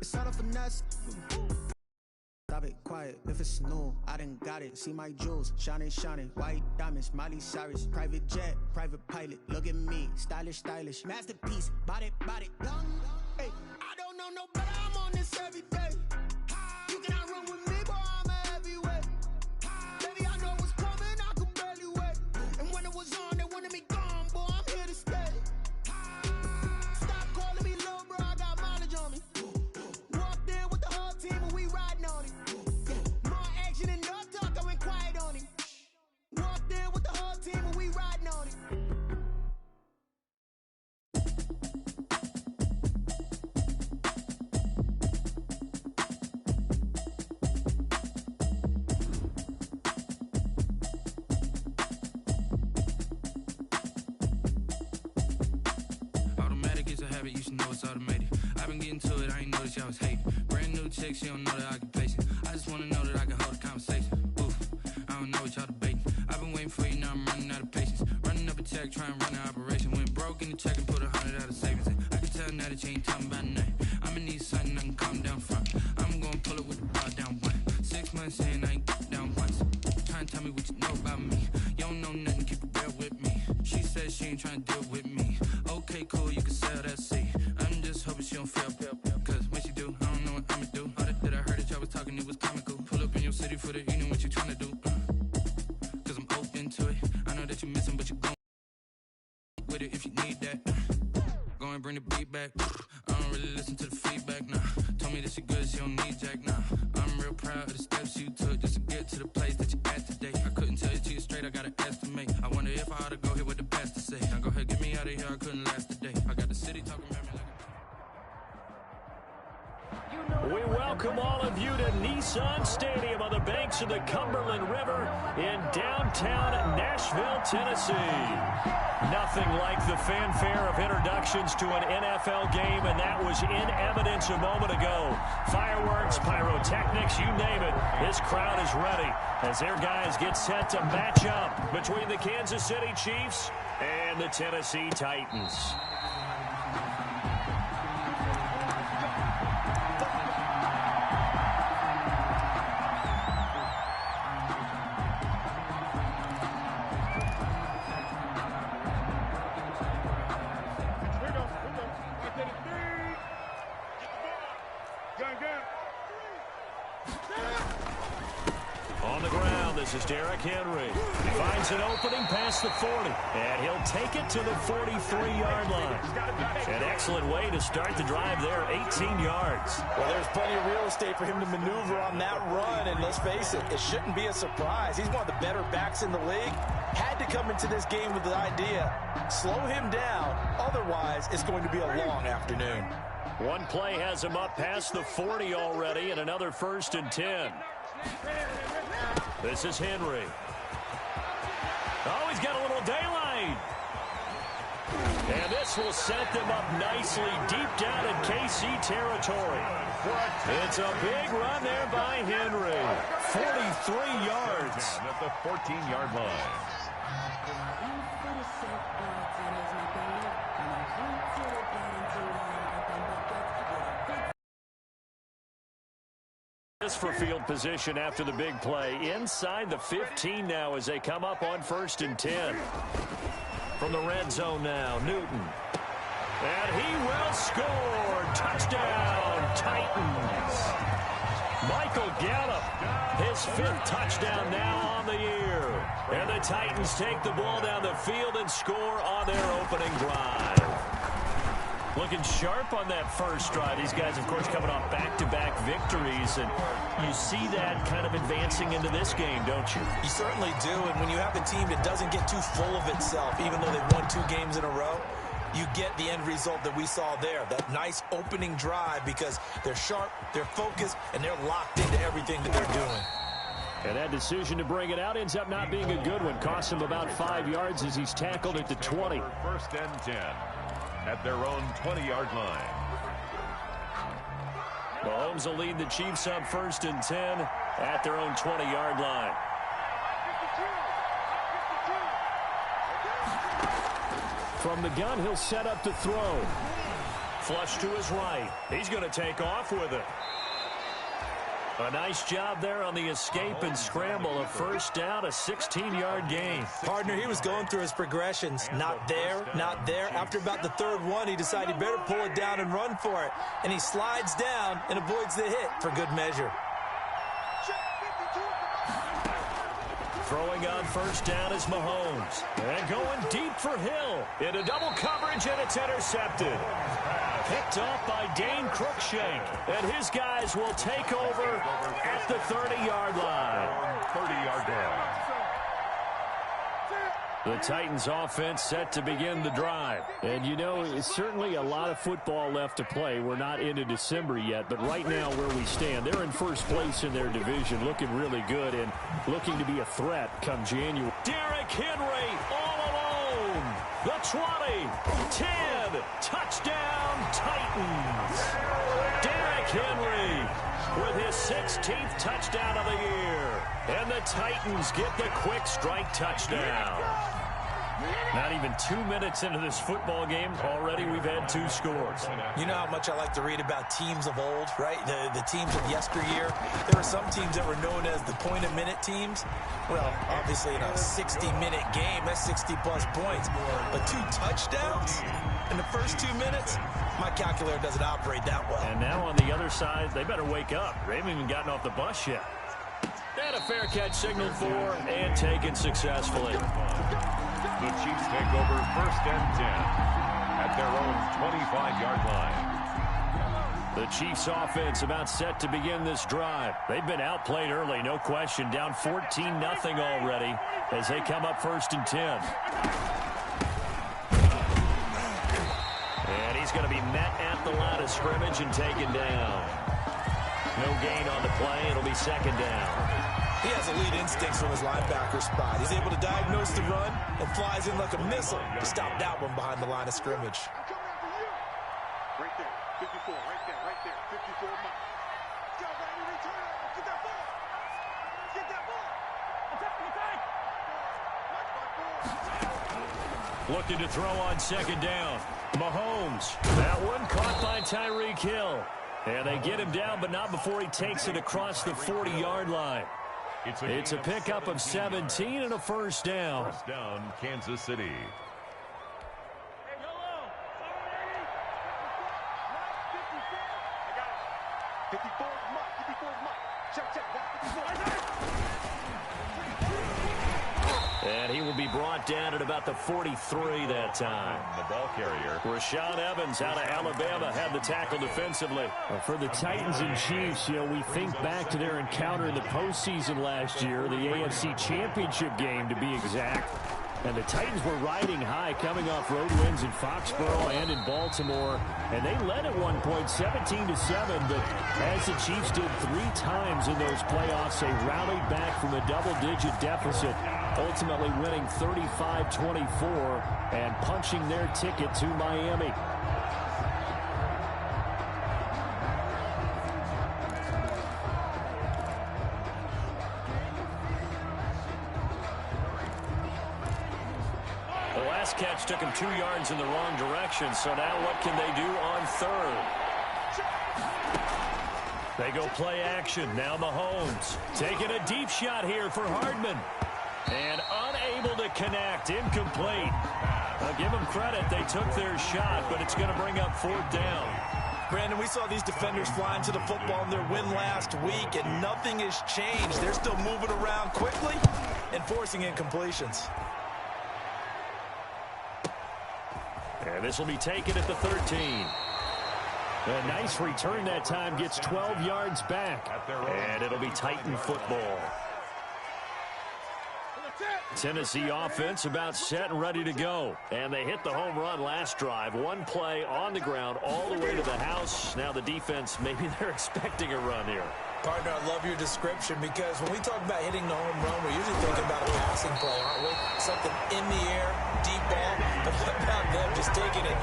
It's all a finesse. Stop it, quiet, if it's new, I done got it. See my jewels, shining, shining, white diamonds, Miley Cyrus. Private jet, private pilot, look at me, stylish, stylish. Masterpiece, body, body, young. Hey, I don't know no better, I'm on this every day. You cannot run with me, boy, I'm a heavyweight. Baby, I know what's coming, I could barely wait. And when it was on, they wanted me gone, boy, I'm here to stay. Stop calling me little bro, I got mileage on me. Walked in with the whole team and we riding on it. More action and no talk, I went quiet on him. Walked in with the whole team and we riding on it. Automatic is a habit, you should know it's automated. I've been getting to it, I ain't noticed y'all was hating. Brand new chick, she don't know the occupation. I just wanna know that I can hold a conversation. Oof, I don't know what y'all debating. I've been waiting for you, now I'm running out of patience. Running up a check, trying to run an operation. Went broke in the check and put 100 out of savings in. I can tell now that you ain't talking about nothing. I'ma need something I can calm down front. I'm gonna pull it with the bar down one. 6 months in, I ain't down once. Trying to tell me what you know about me. You don't know nothing, keep it real with me. She said she ain't trying to deal with me. Okay, cool, you can sell that seat. I'm just hoping she don't fail. Cause when she do, I don't know what I'ma do. All that I heard that y'all was talking, it was comical. Pull up in your city for the evening, what you trying to do? Cause I'm open to it. I know that you're missing, but you're going with it if you need that. Go and bring the beat back. I don't really listen to the feedback, nah. Told me that she good, she don't need Jack, nah. I'm real proud of the steps you took just to get to the place that you're at today. I couldn't tell you to you straight, I gotta estimate. I wonder if I ought to go here with the best to say. Now go ahead, get me out of here, I couldn't last a day. I got the city talking about me like We welcome all of you to Nissan Stadium on the banks of the Cumberland River in downtown Nashville, Tennessee. Nothing like the fanfare of introductions to an NFL game, and that was in evidence a moment ago. Fireworks, pyrotechnics, you name it. This crowd is ready as their guys get set to match up between the Kansas City Chiefs and the Tennessee Titans. This is Derrick Henry. He finds an opening past the 40, and he'll take it to the 43-yard line. An excellent way to start the drive there, 18 yards. Well, there's plenty of real estate for him to maneuver on that run, and let's face it, it shouldn't be a surprise. He's one of the better backs in the league. Had to come into this game with the idea, slow him down, otherwise it's going to be a long afternoon. One play has him up past the 40 already, and another 1st and 10. This is Henry. Oh, he's got a little daylight. And this will set them up nicely deep down in KC territory. It's a big run there by Henry. 43 yards. At the 14-yard line. This for field position after the big play. Inside the 15 now as they come up on 1st and 10. From the red zone now, Newton. And he will score. Touchdown, Titans. Michael Gallup, his 5th touchdown now on the year. And the Titans take the ball down the field and score on their opening drive. Looking sharp on that first drive. These guys, of course, coming off back-to-back victories, and you see that kind of advancing into this game, don't you? You certainly do, and when you have a team that doesn't get too full of itself, even though they've won 2 games in a row, you get the end result that we saw there, that nice opening drive, because they're sharp, they're focused, and they're locked into everything that they're doing. And that decision to bring it out ends up not being a good one. Costs him about 5 yards as he's tackled at the 20. 1st and 10. At their own 20-yard line. Mahomes will lead the Chiefs up 1st and 10 at their own 20-yard line. From the gun, he'll set up to throw. Flush to his right. He's going to take off with it. A nice job there on the escape and scramble. A first down, a 16-yard gain. Partner, he was going through his progressions. Not there, not there. After about the third one, he decided he better pull it down and run for it. And he slides down and avoids the hit for good measure. Throwing on first down is Mahomes. And going deep for Hill. Into double coverage, and it's intercepted. Picked off by Dane Cruikshank. And his guys will take over at the 30-yard line. 30-yard line. The Titans offense set to begin the drive. And, you know, it's certainly a lot of football left to play. We're not into December yet, but right now where we stand, they're in first place in their division, looking really good and looking to be a threat come January. Derrick Henry all alone. The 20, 10, touchdown Titans. Derrick Henry with his 16th touchdown of the year. And the Titans get the quick strike touchdown. Not even 2 minutes into this football game, already we've had 2 scores. You know how much I like to read about teams of old, right? The teams of yesteryear. There were some teams that were known as the point-a-minute teams. Well, obviously in a 60-minute game, that's 60-plus points. But 2 touchdowns in the first 2 minutes? My calculator doesn't operate that well. And now on the other side, they better wake up. They haven't even gotten off the bus yet. And a fair catch signaled for and taken successfully. The Chiefs take over first and 10 at their own 25-yard line. The Chiefs offense about set to begin this drive. They've been outplayed early, no question. Down 14-0 already as they come up first and 10. And he's going to be met at the line of scrimmage and taken down. No gain on the play. It'll be second down. He has elite instincts from his linebacker spot. He's able to diagnose the run and flies in like a missile to stop that one behind the line of scrimmage. Right there, 54, right there, 54 miles. Get that ball. Get that ball. Looking to throw on second down. Mahomes. That one caught by Tyreek Hill. And they get him down, but not before he takes it across the 40-yard line. It's a pickup of 17 and a first down. First down, Kansas City. And he will be brought down at about the 43 that time. The ball carrier. Rashaan Evans out of Alabama had the tackle defensively. For the Titans and Chiefs, you know, we think back to their encounter in the postseason last year, the AFC Championship game to be exact. And the Titans were riding high, coming off road wins in Foxborough and in Baltimore. And they led at one point 17-7, but as the Chiefs did 3 times in those playoffs, they rallied back from a double-digit deficit, ultimately winning 35-24 and punching their ticket to Miami. Catch took him 2 yards in the wrong direction, so now what can they do on third? They go play action. Now Mahomes taking a deep shot here for Hardman. And unable to connect. Incomplete. I'll give them credit. They took their shot, but it's going to bring up fourth down. Brandon, we saw these defenders flying to the football in their win last week, and nothing has changed. They're still moving around quickly and forcing incompletions. And this will be taken at the 13. A nice return that time, gets 12 yards back. And it'll be Titan football. Tennessee offense about set and ready to go. And they hit the home run last drive. One play on the ground all the way to the house. Now the defense, maybe they're expecting a run here. Partner, I love your description because when we talk about hitting the home run, we're usually thinking about a passing play, aren't we? Something in the air, deep ball. But what about them just taking it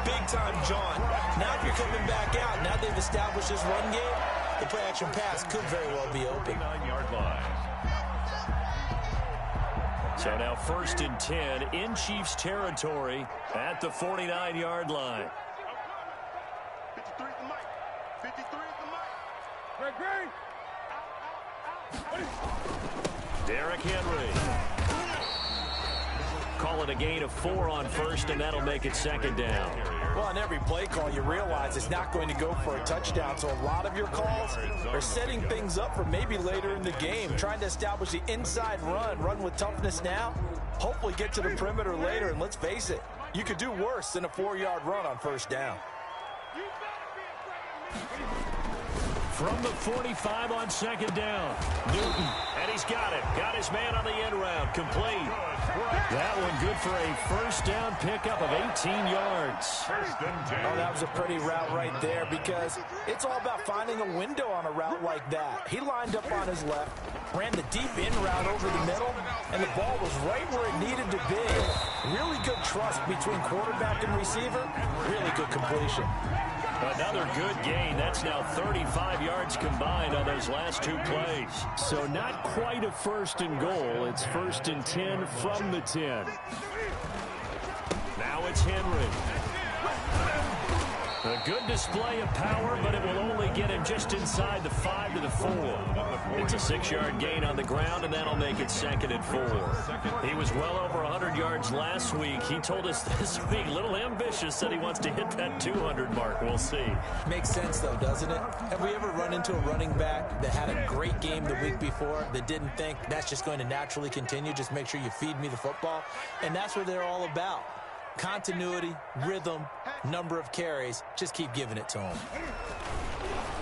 big-time John? Now if you're coming back out, now they've established this run game, the play-action pass could very well be open. 9-yard line. So now first and 10 in Chiefs territory at the 49-yard line. 53 at the mic. Derrick Henry. Call it a gain of 4 on first, and that'll make it second down. Well, on every play call, you realize it's not going to go for a touchdown, so a lot of your calls are setting things up for maybe later in the game, trying to establish the inside run with toughness now, hopefully get to the perimeter later, and let's face it, you could do worse than a 4-yard run on first down. From the 45 on second down, Newton, and he's got it. Got his man on the end round, complete. That one good for a first down pickup of 18 yards. Oh, that was a pretty route right there because it's all about finding a window on a route like that. He lined up on his left, ran the deep in route over the middle, and the ball was right where it needed to be. Really good trust between quarterback and receiver. Really good completion. Another good gain. That's now 35 yards combined on those last 2 plays. So not quite a first and goal. It's first and 10 from the 10. Now it's Henry. A good display of power, but it will only get him just inside the 5 to the 4. It's a 6-yard gain on the ground, and that'll make it second and 4. He was well over 100 yards last week. He told us this week, a little ambitious, said he wants to hit that 200 mark. We'll see. Makes sense, though, doesn't it? Have we ever run into a running back that had a great game the week before that didn't think that's just going to naturally continue? Just make sure you feed me the football. And that's what they're all about. Continuity, rhythm, number of carries. Just keep giving it to him.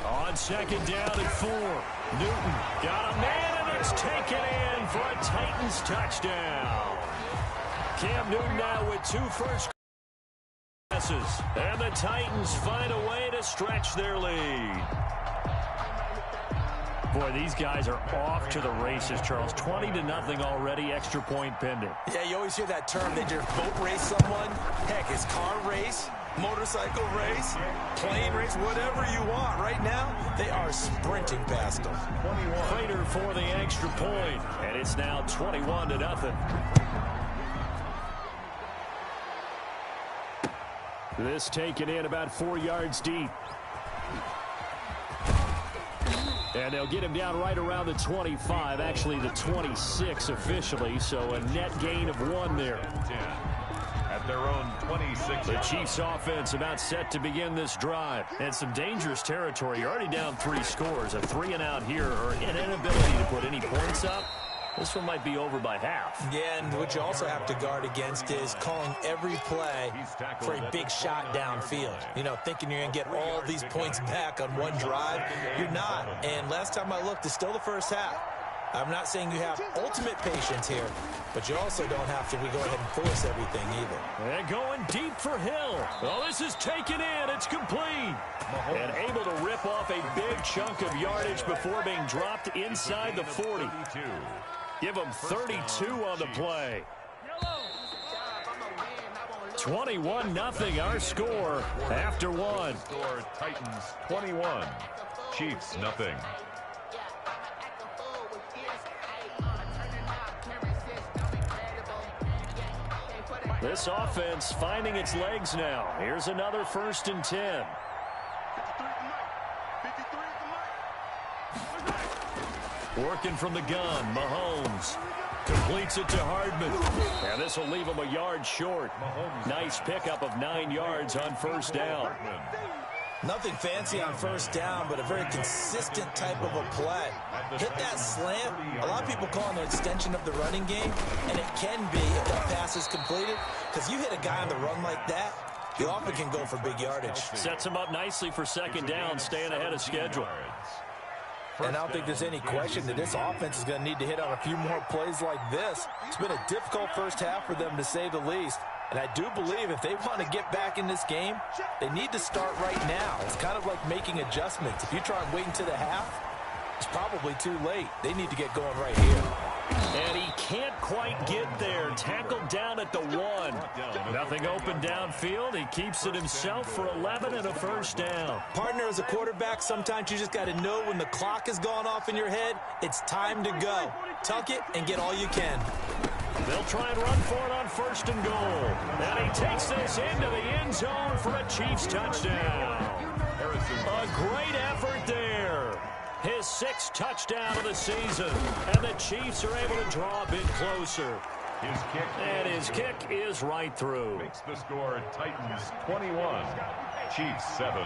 On second down and 4, Newton got a man, and it's taken in for a Titans touchdown. Cam Newton now with 2 first passes, and the Titans find a way to stretch their lead. Boy, these guys are off to the races, Charles. 20-0 already, extra point pending. Yeah, you always hear that term, they just boat race someone. Heck, it's car race, motorcycle race, plane race, whatever you want. Right now, they are sprinting past them. Prater for the extra point, and it's now 21-0. This taken in about 4 yards deep. And they'll get him down right around the 25, actually the 26 officially, so a net gain of 1 there. At their own 26. The Chiefs offense about set to begin this drive. And some dangerous territory. You're already down 3 scores. A 3-and-out here, or an inability to put any points up. This one might be over by half. Yeah, and what you also have to guard against is calling every play for a big shot downfield. You know, thinking you're going to get all these points back on one drive. You're not. And last time I looked, it's still the first half. I'm not saying you have ultimate patience here, but you also don't have to go ahead and force everything either. And going deep for Hill. Well, this is taken in. It's complete. And able to rip off a big chunk of yardage before being dropped inside the 40. Give them 32 on the play. 21-0 our score after 1. Score Titans 21, Chiefs nothing. This offense finding its legs now. Here's another first and 10. Working from the gun, Mahomes completes it to Hardman. And this will leave him a yard short. Nice pickup of 9 yards on first down. Nothing fancy on first down, but a very consistent type of a play. Hit that slant. A lot of people call it an extension of the running game, and it can be if that pass is completed, because you hit a guy on the run like that, you often can go for big yardage. Sets him up nicely for second down, staying ahead of schedule. And I don't think there's any question that this offense is going to need to hit on a few more plays like this. It's been a difficult first half for them, to say the least. And I do believe if they want to get back in this game, they need to start right now. It's kind of like making adjustments. If you try and wait until the half, it's probably too late. They need to get going right here. And he can't quite get there. Tackled down at the 1. Nothing open downfield. He keeps it himself for 11 and a first down. Partner, as a quarterback, sometimes you just got to know when the clock has gone off in your head, it's time to go. Tuck it and get all you can. They'll try and run for it on first and goal. And he takes this into the end zone for a Chiefs touchdown. A Great effort there. His 6th touchdown of the season. And the Chiefs are able to draw a bit closer. His kick is right through. Makes the score Titans 21, Chiefs 7.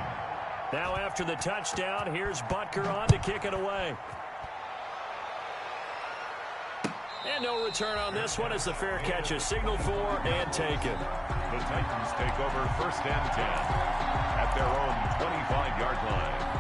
Now after the touchdown, here's Butker on to kick it away. And no return on this one as the fair catch is signaled for and taken. The Titans take over 1st and 10 at their own 25-yard line.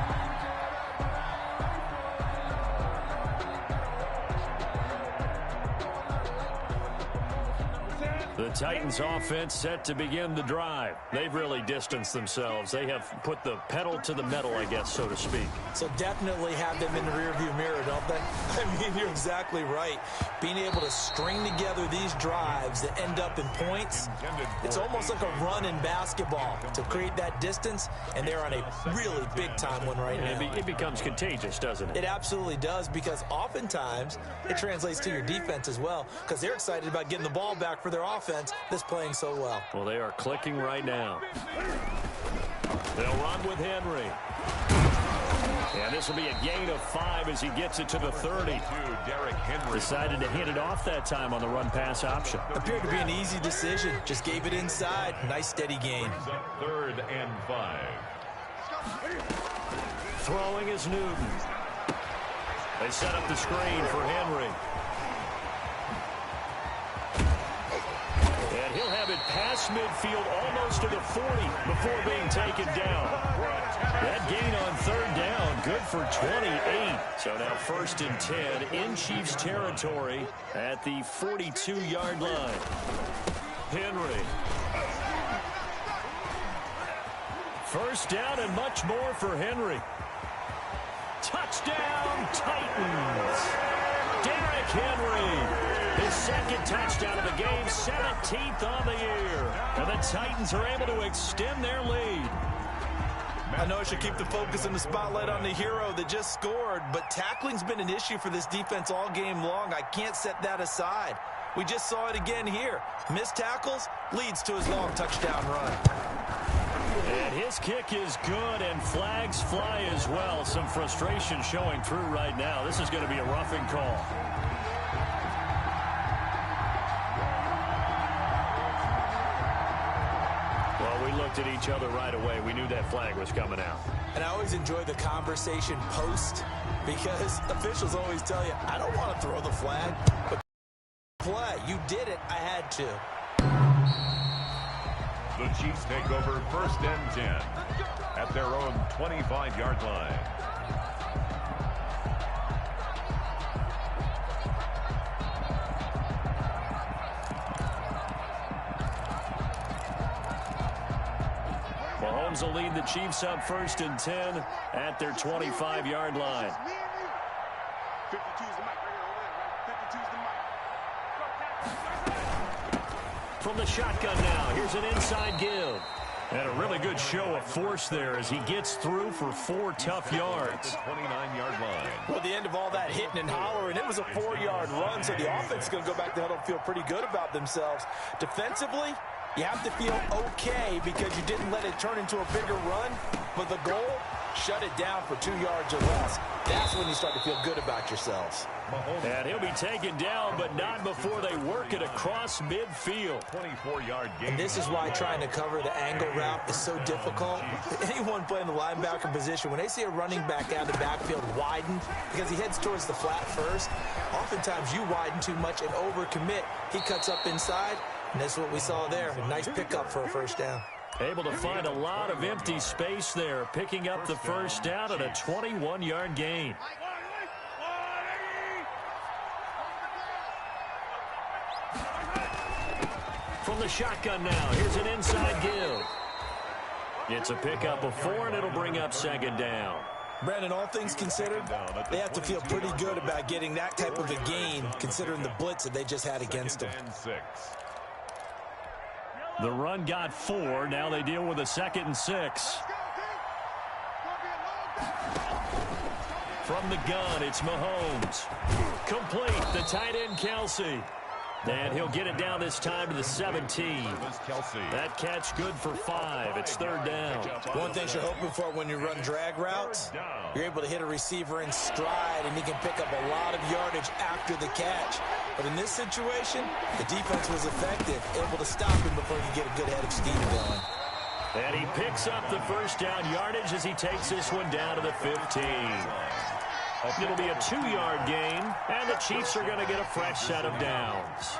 The Titans offense set to begin the drive. They've really distanced themselves. They have put the pedal to the metal, I guess, so to speak. So definitely have them in the rearview mirror, don't they? I mean, you're exactly right. Being able to string together these drives that end up in points, it's almost like a run in basketball to create that distance, and they're on a really big-time one right now. It becomes contagious, doesn't it? It absolutely does, because oftentimes it translates to your defense as well, because they're excited about getting the ball back for their offense that's playing so well. Well, they are clicking right now. They'll run with Henry. And this will be a gain of 5 as he gets it to the 30. Derrick Henry Decided to hand it off that time on the run-pass option. Appeared to be an easy decision. Just gave it inside. Nice, steady gain. 3rd and 5. Throwing is Newton. They set up the screen for Henry. And he'll have it past midfield almost to the 40 before being taken down. That gain on 3rd down, good for 28. So now 1st and 10 in Chiefs territory at the 42-yard line. Henry. 1st down and much more for Henry. Touchdown, Titans. Derrick Henry. His 2nd touchdown of the game, 17th on the year. And the Titans are able to extend their lead. I know I should keep the focus and the spotlight on the hero that just scored, but tackling's been an issue for this defense all game long. I can't set that aside. We just saw it again here. Missed tackles leads to his long touchdown run. And his kick is good, and flags fly as well. Some frustration showing through right now. This is going to be a roughing call. Well, we looked at each other right away. We knew that flag was coming out. And I always enjoy the conversation post, because officials always tell you, I don't want to throw the flag, but play. You did it. I had to. The Chiefs take over 1st and 10 at their own 25-yard line. Mahomes will lead the Chiefs up 1st and 10 at their 25-yard line. 52's the mic right here, over there, right? 52's the mic. From the shotgun now, here's an inside give. And a really good show of force there as he gets through for 4 tough yards. 29-yard line. Well, the end of all that hitting and hollering, it was a 4-yard run, so the offense is going to go back to huddle and feel pretty good about themselves. Defensively, you have to feel okay because you didn't let it turn into a bigger run, but the goal, shut it down for 2 yards or less. That's when you start to feel good about yourselves. And he'll be taken down, but not before they work it across midfield. 24-yard gain. And this is why trying to cover the angle route is so difficult. Anyone playing the linebacker position, when they see a running back out of the backfield widen, because he heads towards the flat first, oftentimes you widen too much and overcommit. He cuts up inside, and that's what we saw there. A nice pickup for a 1st down. Able to find a lot of empty space there, picking up the 1st down at a 21-yard gain. From the shotgun now, here's an inside give. It's a pickup of 4, and it'll bring up 2nd down. Brandon, all things considered, they have to feel pretty good about getting that type of a gain, considering the blitz that they just had against them. The run got 4. Now they deal with a 2nd and 6. From the gun, it's Mahomes. Complete, the tight end, Kelsey. And he'll get it down this time to the 17. That catch good for 5. It's third down. One thing you're hoping for when you run drag routes, you're able to hit a receiver in stride, and he can pick up a lot of yardage after the catch. But in this situation, the defense was effective, able to stop him before he could get a good head of steam going. And he picks up the first down yardage as he takes this one down to the 15. It'll be a 2-yard gain, and the Chiefs are going to get a fresh set of downs.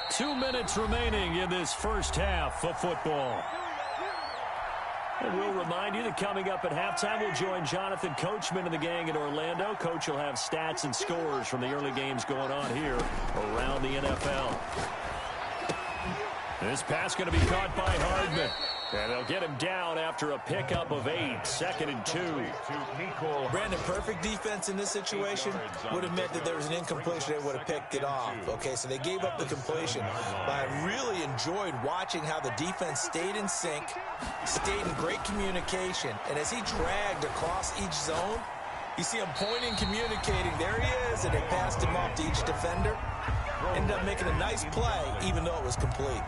2 minutes remaining in this first half of football. And we'll remind you that coming up at halftime, we'll join Jonathan Coachman and the gang in Orlando. Coach will have stats and scores from the early games going on here around the NFL. This pass going to be caught by Hardman. And they'll get him down after a pickup of 8, 2nd and 2. Brandon, perfect defense in this situation would have meant that there was an incompletion. They would have picked it off. Okay, so they gave up the completion. But I really enjoyed watching how the defense stayed in sync, stayed in great communication. And as he dragged across each zone, you see him pointing, communicating. There he is, and they passed him off to each defender. Ended up making a nice play, even though it was complete.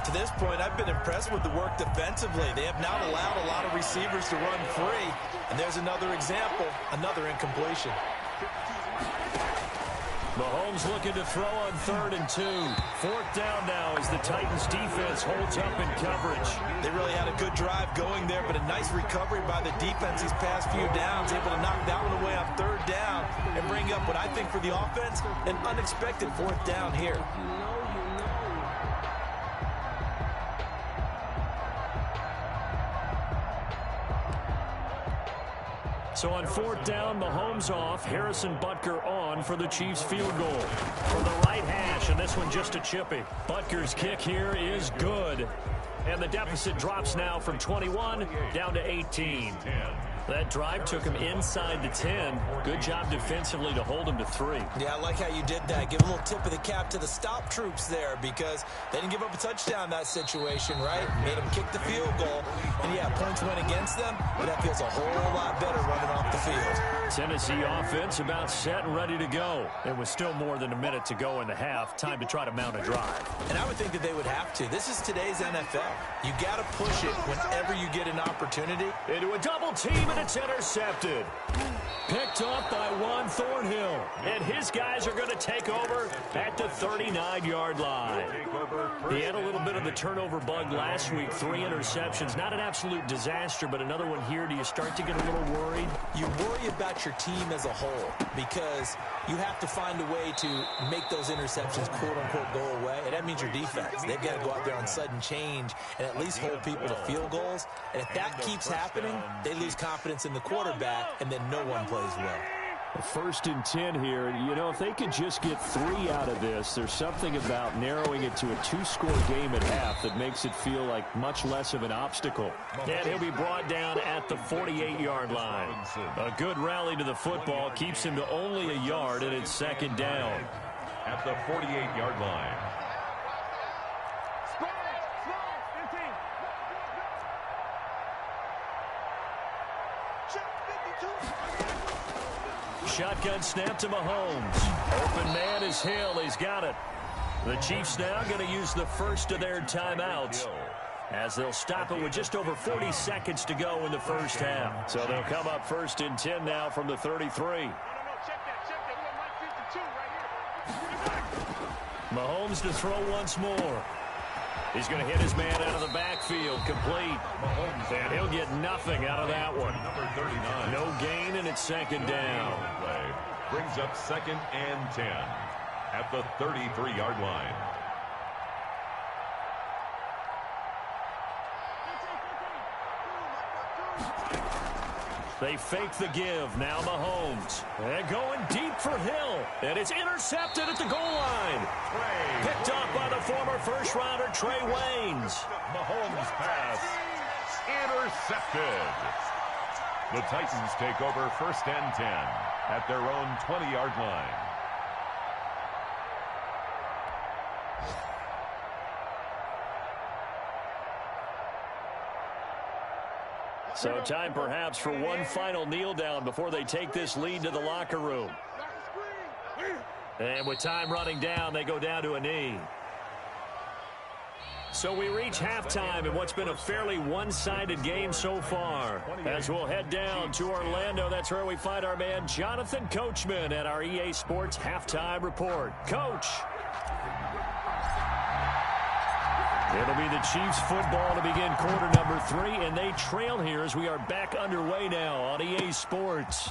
To this point, I've been impressed with the work defensively. They have not allowed a lot of receivers to run free. And there's another example, another incompletion. Mahomes looking to throw on 3rd and 2. 4th down now as the Titans defense holds up in coverage. They really had a good drive going there, but a nice recovery by the defense these past few downs, able to knock that one away on 3rd down and bring up what I think for the offense, an unexpected 4th down here. So on 4th down, Mahomes off, Harrison Butker on for the Chiefs field goal. From the right hash, and this one just a chippy. Butker's kick here is good. And the deficit drops now from 21 down to 18. That drive took him inside the 10. Good job defensively to hold him to 3. Yeah, I like how you did that. Give a little tip of the cap to the stop troops there because they didn't give up a touchdown in that situation, right? Made them kick the field goal. And, yeah, points went against them, but that feels a whole lot better running off the field. Tennessee offense about set and ready to go. It was still more than a minute to go in the half. Time to try to mount a drive. And I would think that they would have to. This is today's NFL. You got to push it whenever you get an opportunity. Into a double team, and it's intercepted. Picked up by Juan Thornhill. And his guys are going to take over at the 39-yard line. He had a little bit of the turnover bug last week. 3 interceptions. Not an absolute disaster, but another one here. Do you start to get a little worried? You worry about your team as a whole because you have to find a way to make those interceptions quote-unquote go away, and that means your defense. They've got to go out there on sudden change and at least hold people to field goals. And if that keeps happening, they lose confidence in the quarterback, and then no one plays well. 1st and 10 here. You know, if they could just get 3 out of this, there's something about narrowing it to a 2-score game at half that makes it feel like much less of an obstacle. And he'll be brought down at the 48-yard line. A good rally to the football keeps him to only a yard, and it's 2nd down. At the 48-yard line. Shotgun snap to Mahomes. Open man is Hill. He's got it. The Chiefs now going to use the first of their timeouts as they'll stop it with just over 40 seconds to go in the first half. So they'll come up 1st and 10 now from the 33. Mahomes to throw once more. He's going to hit his man out of the backfield, complete. And he'll get nothing out of that one. No gain, and it's 2nd down. Brings up 2nd and 10 at the 33-yard line. They fake the give. Now Mahomes. And going deep for Hill. And it's intercepted at the goal line. Picked up by the former first-rounder Trey Waynes. Mahomes pass intercepted. The Titans take over 1st and 10 at their own 20-yard line. So time perhaps for one final kneel down before they take this lead to the locker room. And with time running down, they go down to a knee. So we reach halftime in what's been a fairly one-sided game so far. As we'll head down to Orlando, that's where we find our man Jonathan Coachman at our EA Sports Halftime Report. Coach. It'll be the Chiefs football to begin quarter number 3, and they trail here as we are back underway now on EA Sports.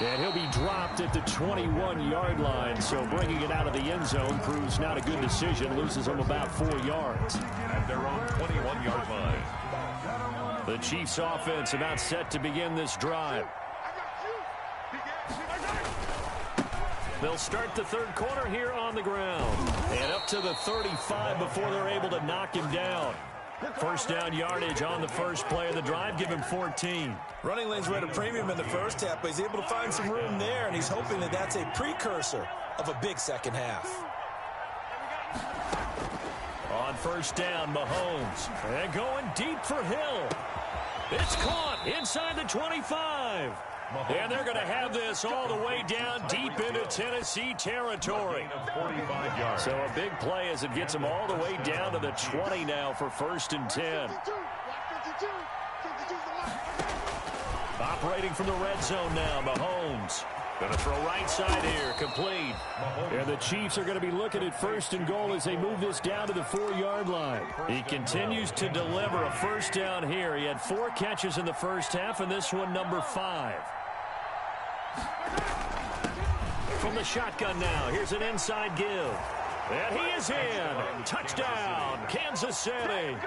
And he'll be dropped at the 21-yard line, so bringing it out of the end zone proves not a good decision. Loses them about 4 yards. At their own 21-yard line. The Chiefs offense about set to begin this drive. They'll start the third quarter here on the ground. And up to the 35 before they're able to knock him down. First down yardage on the first play of the drive. Give him 14. Running lanes were at a premium in the first half, but he's able to find some room there, and he's hoping that that's a precursor of a big second half. On first down, Mahomes. And going deep for Hill. It's caught inside the 25. And they're going to have this all the way down deep into Tennessee territory. 45 yards. So a big play as it gets them all the way down to the 20 now for 1st and 10. Operating from the red zone now, Mahomes. Going to throw right side here, complete. And the Chiefs are going to be looking at 1st and goal as they move this down to the 4-yard line. He continues to deliver a first down here. He had 4 catches in the first half, and this one number 5. From the shotgun now, here's an inside give. And he is in. Touchdown, Kansas City.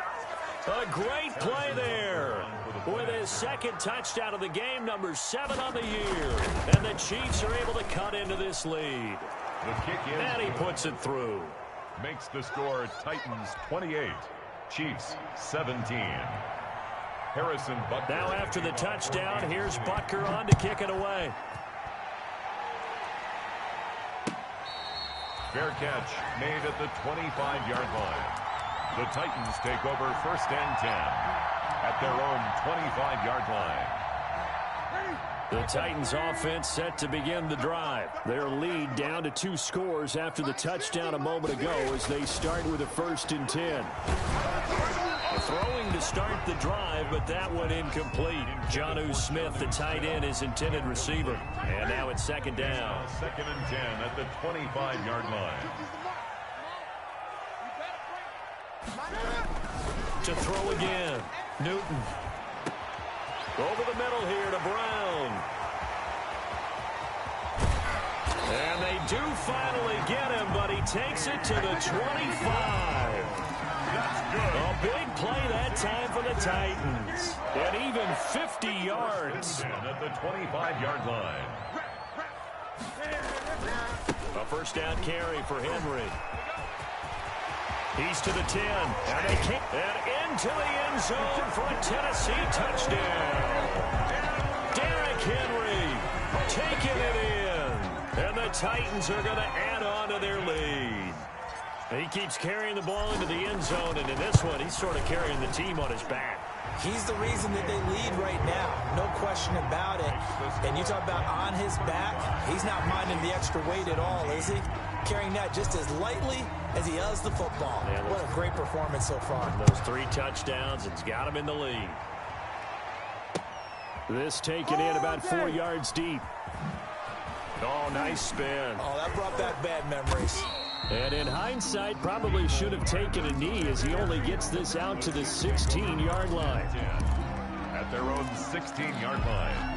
A great play there. With his second touchdown of the game, number 7 on the year. And the Chiefs are able to cut into this lead. The kick is. And he puts it through. Makes the score Titans 28, Chiefs 17. Harrison Butker. Now after the touchdown, here's Butker on to kick it away. Fair catch made at the 25-yard line. The Titans take over 1st and 10 at their own 25-yard line. The Titans offense set to begin the drive. Their lead down to 2 scores after the touchdown a moment ago as they start with a 1st and 10. Throwing to start the drive, but that one incomplete. Jonnu Smith, the tight end, is intended receiver. And now it's 2nd down. 2nd and 10 at the 25-yard line. To throw again, Newton. Over the middle here to Brown. And they do finally get him, but he takes it to the 25. A big play that time for the Titans. And even 50 yards. At the 25-yard line. A first down carry for Henry. He's to the 10. And they kick and into the end zone for a Tennessee touchdown. Derrick Henry taking it in. And the Titans are going to add on to their lead. He keeps carrying the ball into the end zone, and in this one, he's sort of carrying the team on his back. He's the reason that they lead right now. No question about it. And you talk about on his back, he's not minding the extra weight at all, is he? Carrying that just as lightly as he does the football. Yeah, what a great performance so far. Those 3 touchdowns, it's got him in the lead. This taken in about 4 yards deep. Oh, nice spin. Oh, that brought back bad memories. And in hindsight, probably should have taken a knee as he only gets this out to the 16-yard line. At their own 16-yard line.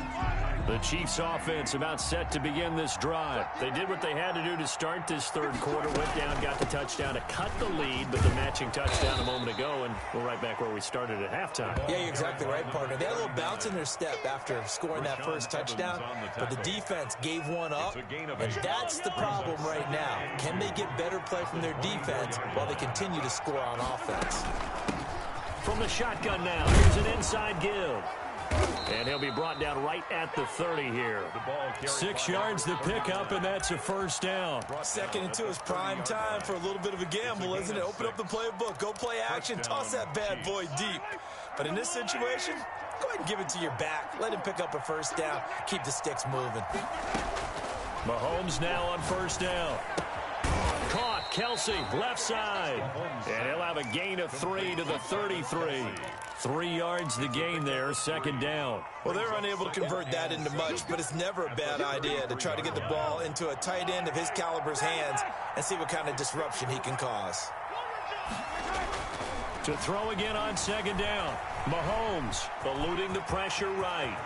The Chiefs offense about set to begin this drive. They did what they had to do to start this third quarter. Went down, got the touchdown to cut the lead, but the matching touchdown a moment ago, and we're right back where we started at halftime. Yeah, you're exactly right, partner. They had a little bounce in their step after scoring that first touchdown, but the defense gave one up, and that's the problem right now. Can they get better play from their defense while they continue to score on offense? From the shotgun now, here's an inside give. And he'll be brought down right at the 30 here. 6 yards to pick up, and that's a first down. 2nd and 2 is prime time for a little bit of a gamble, isn't it? Open up the playbook, go play action, toss that bad boy deep. But in this situation, Go ahead and give it to your back. Let him pick up a first down. Keep the sticks moving. Mahomes now on first down. Caught. Kelsey, left side. And he'll have a gain of 3 to the 33. 3 yards the gain there, second down. Well, they're unable to convert that into much, but it's never a bad idea to try to get the ball into a tight end of his caliber's hands and see what kind of disruption he can cause. To throw again on second down. Mahomes eluding the pressure right.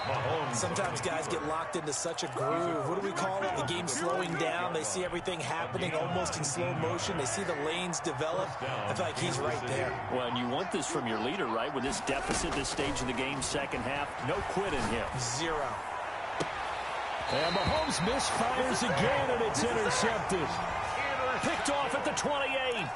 Mahomes. Sometimes guys get locked into such a groove. What do we call it? The game slowing down. They see everything happening almost in slow motion. They see the lanes develop. I feel like he's right there. Well, and you want this from your leader, right? With this deficit, this stage of the game, second half, no quit in him. 0. And Mahomes misfires again, and it's intercepted. Picked off at the 28.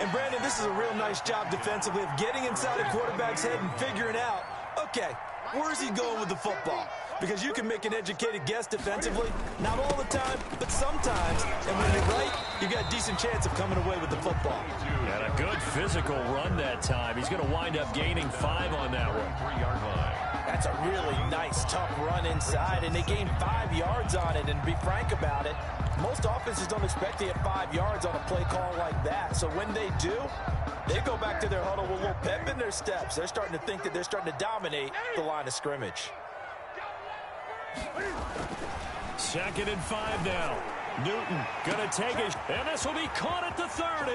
And Brandon, this is a real nice job defensively of getting inside a quarterback's head and figuring out, okay, where's he going with the football? Because you can make an educated guess defensively, not all the time, but sometimes. And when you're right, you got a decent chance of coming away with the football. And a good physical run that time. He's going to wind up gaining 5 on that one. 3-yard line. That's a really nice, tough run inside, and they gained 5 yards on it. And to be frank about it, most offenses don't expect to get 5 yards on a play call like that. So when they do, they go back to their huddle with a little pep in their steps. They're starting to think that they're starting to dominate the line of scrimmage. 2nd and 5 now. Newton going to take it, and this will be caught at the 30.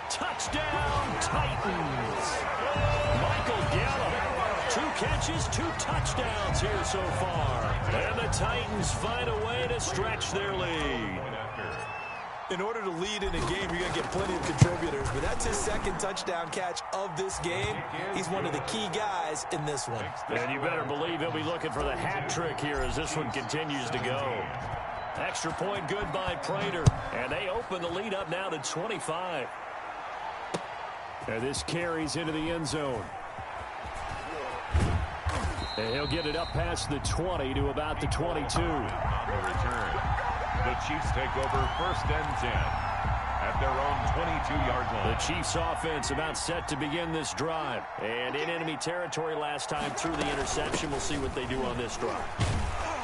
Touchdown, Titans. Michael Gallup. 2 catches, 2 touchdowns here so far. And the Titans find a way to stretch their lead. In order to lead in a game, you're going to get plenty of contributors, but that's his 2nd touchdown catch of this game. He's one of the key guys in this one. And you better believe he'll be looking for the hat trick here as this one continues to go. Extra point good by Prater, and they open the lead up now to 25. And this carries into the end zone. And he'll get it up past the 20 to about the 22. On the return, the Chiefs take over 1st and 10 at their own 22-yard line. The Chiefs offense about set to begin this drive. And in enemy territory last time through the interception. We'll see what they do on this drive.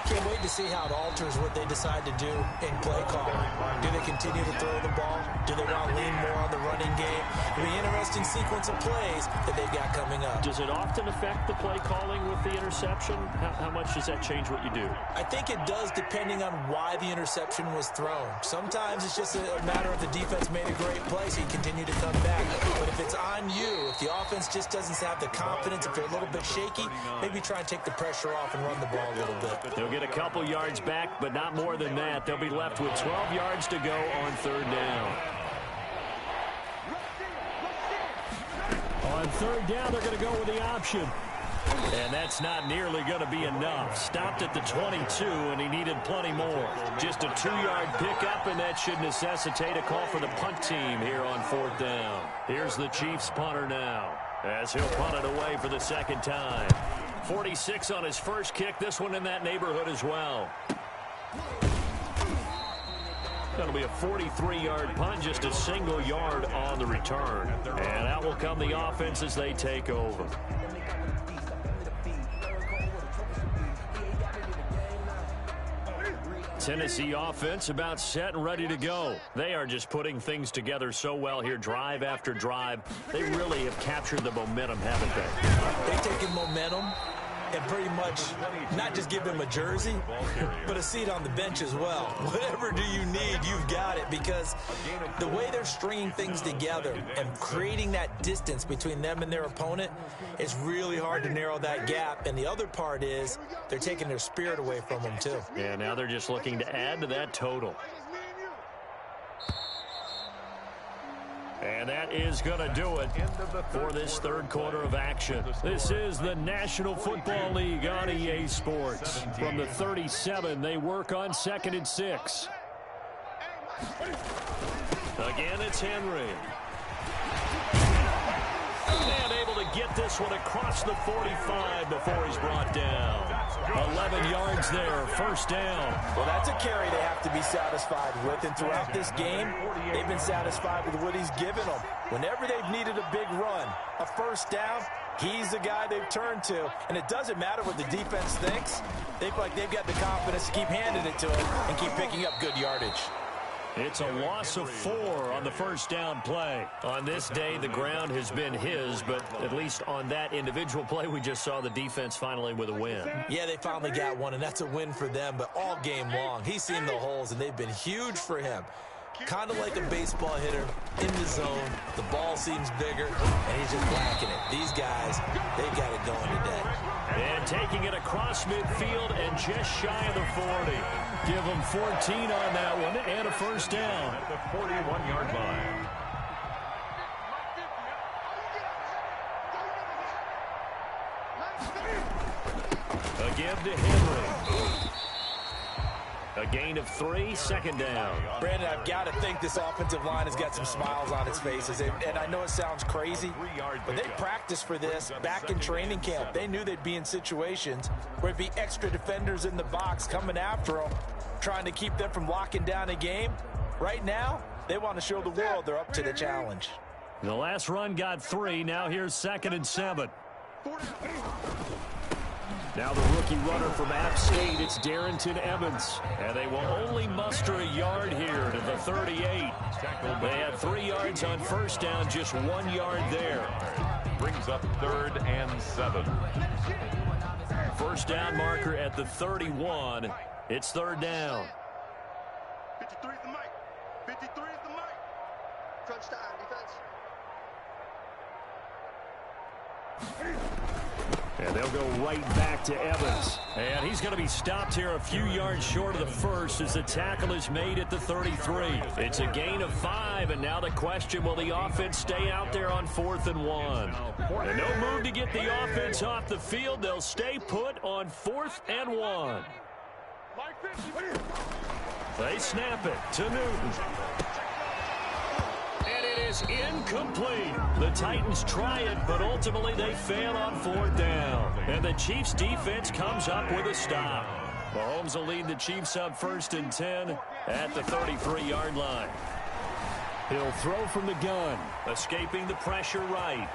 Can't wait to see how it alters what they decide to do in play calling. Do they continue to throw the ball? Do they want to lean more on the running game? It'll be an interesting sequence of plays that they've got coming up. Does it often affect the play calling with the interception? How much does that change what you do? I think it does depending on why the interception was thrown. Sometimes it's just a matter of the defense made a great play, so you continue to come back. But if it's on you, if the offense just doesn't have the confidence, if they're a little bit shaky, maybe try and take the pressure off and run the ball a little bit. They'll get a couple yards back, but not more than that. They'll be left with 12 yards to go on 3rd down. On 3rd down, they're going to go with the option. And that's not nearly going to be enough. Stopped at the 22, and he needed plenty more. Just a 2-yard pickup, and that should necessitate a call for the punt team here on 4th down. Here's the Chiefs punter now, as he'll punt it away for the 2nd time. 46 on his first kick. This one in that neighborhood as well. That'll be a 43-yard punt, just a single yard on the return. And out will come the offense as they take over. Tennessee offense about set and ready to go. They are just putting things together so well here, drive after drive. They really have captured the momentum, haven't they? They've taken momentum and pretty much not just give them a jersey, but a seat on the bench as well. Whatever do you need, you've got it, because the way they're stringing things together and creating that distance between them and their opponent, it's really hard to narrow that gap. And the other part is they're taking their spirit away from them too. Yeah, now they're just looking to add to that total. And that is going to do it for this 3rd quarter of action. This is the National Football League on EA Sports. From the 37, they work on 2nd and 6. Again, it's Henry. And able to get this one across the 45 before he's brought down. 11 yards there, first down. Well, that's a carry they have to be satisfied with, and throughout this game, they've been satisfied with what he's given them. Whenever they've needed a big run, a first down, he's the guy they've turned to. And it doesn't matter what the defense thinks. They feel like they've got the confidence to keep handing it to him and keep picking up good yardage. It's a loss of 4 on the first down play. On this day, the ground has been his, but at least on that individual play, we just saw the defense finally with a win. Yeah, they finally got one, and that's a win for them, but all game long, he's seen the holes, and they've been huge for him. Kind of like a baseball hitter in the zone. The ball seems bigger, and he's just whacking it. These guys, they got it going today. And taking it across midfield and just shy of the 40. Give them 14 on that one and a first down. At the 41-yard line. Again to Henry. A gain of 3, second down. Brandon, I've got to think this offensive line has got some smiles on its faces. And I know it sounds crazy, but they practiced for this back in training camp. They knew they'd be in situations where it'd be extra defenders in the box coming after them, trying to keep them from locking down a game. Right now, they want to show the world they're up to the challenge. The last run got 3. Now here's 2nd and 7. Now the rookie runner from App State, it's Darrington Evans. And they will only muster a yard here to the 38. They had 3 yards on first down, just 1 yard there. Brings up 3rd and 7. First down marker at the 31. It's 3rd down. 53 is the mic. 53 is the mic. Crunch time, defense. And they'll go right back to Evans. And he's going to be stopped here a few yards short of the first as the tackle is made at the 33. It's a gain of 5, and now the question, will the offense stay out there on 4th and 1? And no move to get the offense off the field. They'll stay put on 4th and 1. They snap it to Newton. And it is incomplete. The Titans try it, but ultimately they fail on 4th down. And the Chiefs defense comes up with a stop. Mahomes will lead the Chiefs up 1st and 10 at the 33-yard line. He'll throw from the gun, escaping the pressure right.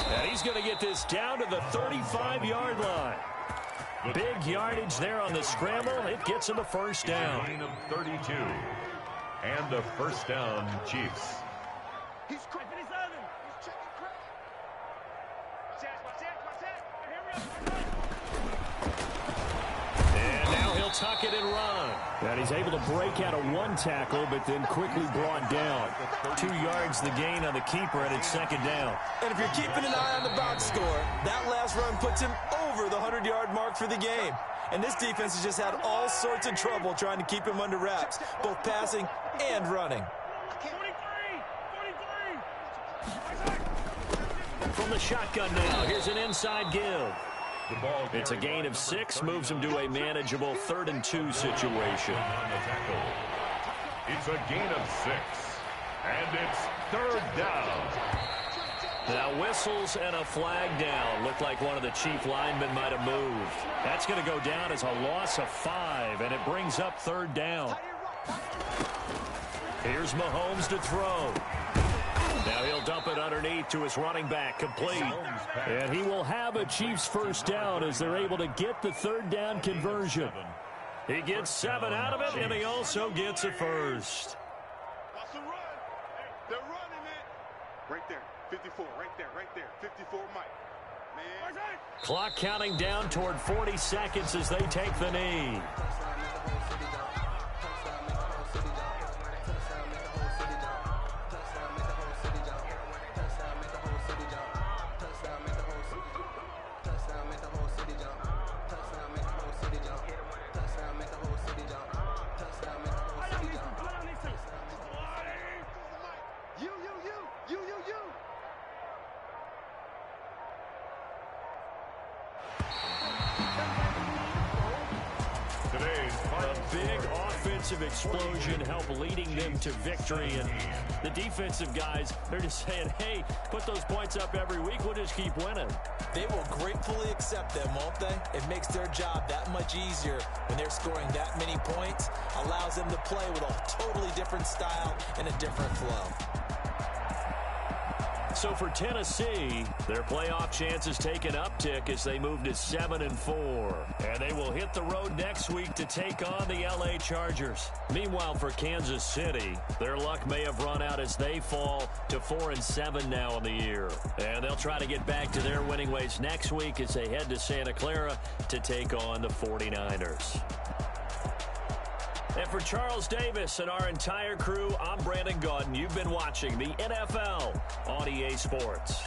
And he's going to get this down to the 35-yard line. Big yardage there on the scramble. It gets him a first down. Gain of 32. And a first down, Chiefs. He's quick. He's checking quick. And now he'll tuck it and run. And he's able to break out of 1 tackle, but then quickly brought down. 2 yards the gain on the keeper, and it's 2nd down. And if you're keeping an eye on the box score, that last run puts him over the 100-yard mark for the game. And this defense has just had all sorts of trouble trying to keep him under wraps, both passing and running. From the shotgun now, here's an inside give. It's a gain of 6, moves him to a manageable 3rd and 2 situation. It's a gain of 6. And it's 3rd down. Now whistles and a flag down. Looked like one of the Chief linemen might have moved. That's going to go down as a loss of 5, and it brings up 3rd down. Here's Mahomes to throw. Now he'll dump it underneath to his running back, complete. And he will have a Chiefs first down as they're able to get the 3rd down conversion. He gets 7 out of it, and he also gets a first. That's a run. They're running it. Right there. 54, right there, 54, Mike. Man. Clock counting down toward 40 seconds as they take the knee. Today's final big offensive explosion help leading them to victory. And the defensive guys, they're just saying, hey, put those points up every week. We'll just keep winning. They will gratefully accept them, won't they? It makes their job that much easier when they're scoring that many points. Allows them to play with a totally different style and a different flow. So for Tennessee, their playoff chances take an uptick as they move to 7-4. And they will hit the road next week to take on the LA Chargers. Meanwhile, for Kansas City, their luck may have run out as they fall to 4-7 now in the year. And they'll try to get back to their winning ways next week as they head to Santa Clara to take on the 49ers. And for Charles Davis and our entire crew, I'm Brandon Gaudin. You've been watching the NFL on EA Sports.